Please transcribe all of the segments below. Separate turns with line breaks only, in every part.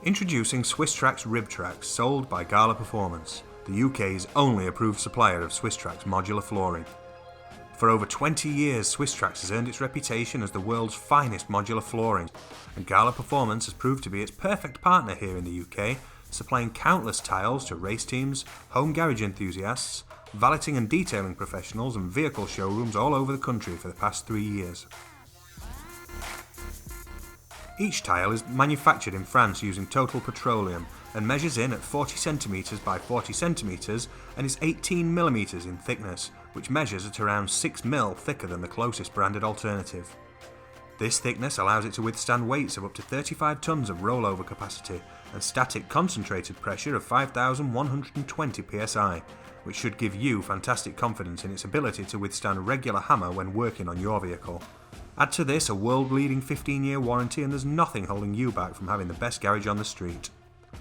Introducing Swisstrax Ribtrax, sold by Gala Performance, the UK's only approved supplier of Swisstrax modular flooring. For over 20 years, Swisstrax has earned its reputation as the world's finest modular flooring, and Gala Performance has proved to be its perfect partner here in the UK, supplying countless tiles to race teams, home garage enthusiasts, valeting and detailing professionals and vehicle showrooms all over the country for the past 3 years. Each tile is manufactured in France using total petroleum and measures in at 40 cm by 40 cm and is 18 mm in thickness, which measures at around 6 mm thicker than the closest branded alternative. This thickness allows it to withstand weights of up to 35 tons of rollover capacity and static concentrated pressure of 5,120 psi, which should give you fantastic confidence in its ability to withstand regular hammer when working on your vehicle. Add to this a world-leading 15-year warranty and there's nothing holding you back from having the best garage on the street.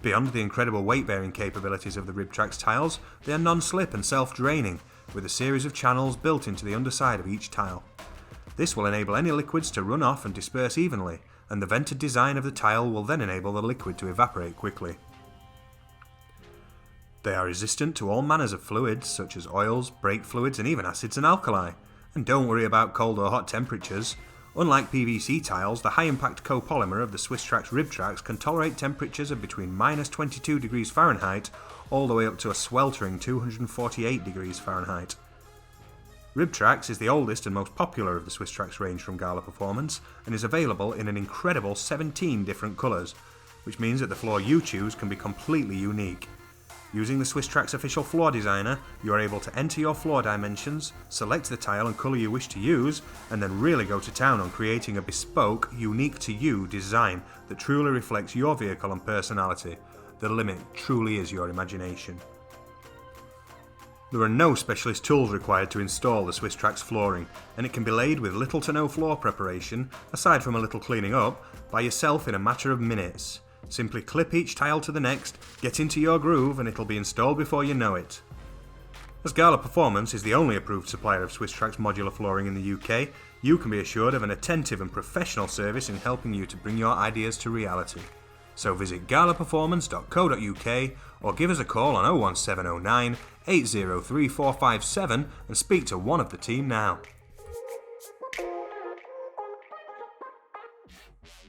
Beyond the incredible weight-bearing capabilities of the Ribtrax tiles, they are non-slip and self-draining, with a series of channels built into the underside of each tile. This will enable any liquids to run off and disperse evenly, and the vented design of the tile will then enable the liquid to evaporate quickly. They are resistant to all manners of fluids such as oils, brake fluids and even acids and alkali. And don't worry about cold or hot temperatures. Unlike PVC tiles, the high-impact copolymer of the Swisstrax Ribtrax can tolerate temperatures of between minus 22 degrees Fahrenheit all the way up to a sweltering 248 degrees Fahrenheit. Ribtrax is the oldest and most popular of the Swisstrax range from Gala Performance and is available in an incredible 17 different colours, which means that the floor you choose can be completely unique. Using the Swisstrax official floor designer, you are able to enter your floor dimensions, select the tile and colour you wish to use, and then really go to town on creating a bespoke, unique to you design that truly reflects your vehicle and personality. The limit truly is your imagination. There are no specialist tools required to install the Swisstrax flooring, and it can be laid with little to no floor preparation, aside from a little cleaning up, by yourself in a matter of minutes. Simply clip each tile to the next, get into your groove, and it'll be installed before you know it. As Gala Performance is the only approved supplier of Swisstrax modular flooring in the UK, you can be assured of an attentive and professional service in helping you to bring your ideas to reality. So visit galaperformance.co.uk or give us a call on 01709 803457 and speak to one of the team now.